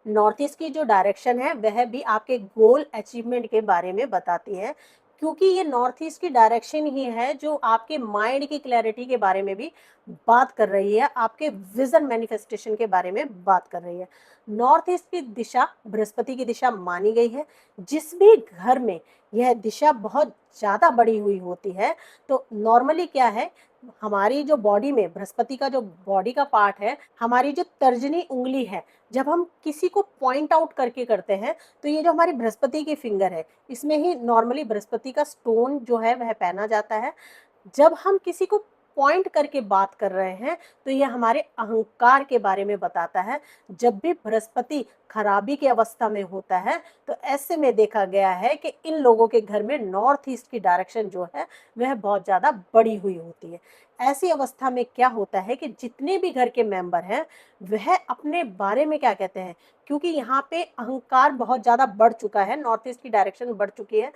North east की जो direction है वह भी आपके गोल अचीवमेंट के बारे में बताती है, क्योंकि ये नॉर्थ ईस्ट की डायरेक्शन ही है जो आपके माइंड की क्लैरिटी के बारे में भी बात कर रही है, आपके विजन मैनिफेस्टेशन के बारे में बात कर रही है। नॉर्थ ईस्ट की दिशा बृहस्पति की दिशा मानी गई है। जिस भी घर में यह दिशा बहुत ज्यादा बढ़ी हुई होती है, तो नॉर्मली क्या है, हमारी जो बॉडी में बृहस्पति का जो बॉडी का पार्ट है, हमारी जो तर्जनी उंगली है, जब हम किसी को पॉइंट आउट करके करते हैं, तो ये जो हमारी बृहस्पति की फिंगर है, इसमें ही नॉर्मली बृहस्पति का स्टोन जो है वह पहना जाता है। जब हम किसी को पॉइंट करके बात कर रहे हैं, तो ये हमारे अहंकार के बारे में बताता है। जब भी बृहस्पति खराबी की अवस्था में होता है, तो ऐसे में देखा गया है कि इन लोगों के घर में नॉर्थ ईस्ट की डायरेक्शन जो है वह बहुत ज्यादा बड़ी हुई होती है। ऐसी अवस्था में क्या होता है कि जितने भी घर के मेंबर हैं, वह अपने बारे में क्या कहते हैं, क्योंकि यहाँ पे अहंकार बहुत ज्यादा बढ़ चुका है, नॉर्थ ईस्ट की डायरेक्शन बढ़ चुकी है,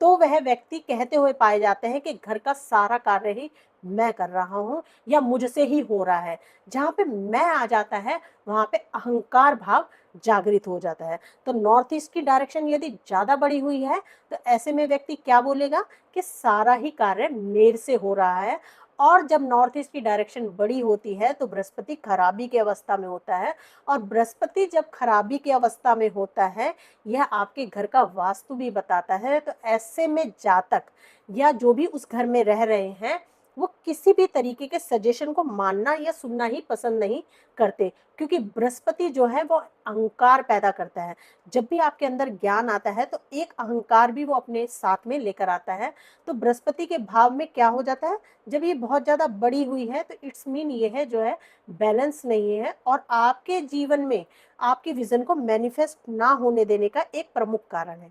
तो वह व्यक्ति कहते हुए पाए जाते हैं कि घर का सारा कार्य ही मैं कर रहा हूँ या मुझसे ही हो रहा है। जहाँ पे मैं आ जाता है, वहाँ पे अहंकार भाव जागृत हो जाता है। तो नॉर्थ ईस्ट की डायरेक्शन यदि ज्यादा बड़ी हुई है, तो ऐसे में व्यक्ति क्या बोलेगा कि सारा ही कार्य मेरे से हो रहा है। और जब नॉर्थ ईस्ट की डायरेक्शन बड़ी होती है, तो बृहस्पति खराबी की अवस्था में होता है। और बृहस्पति जब खराबी की अवस्था में होता है, यह आपके घर का वास्तु भी बताता है। तो ऐसे में जातक या जो भी उस घर में रह रहे हैं, वो किसी भी तरीके के सजेशन को मानना या सुनना ही पसंद नहीं करते, क्योंकि बृहस्पति जो है वो अहंकार पैदा करता है। जब भी आपके अंदर ज्ञान आता है, तो एक अहंकार भी वो अपने साथ में लेकर आता है। तो बृहस्पति के भाव में क्या हो जाता है, जब ये बहुत ज्यादा बड़ी हुई है, तो इट्स मीन ये है जो है बैलेंस नहीं है, और आपके जीवन में आपके विजन को मैनिफेस्ट ना होने देने का एक प्रमुख कारण है।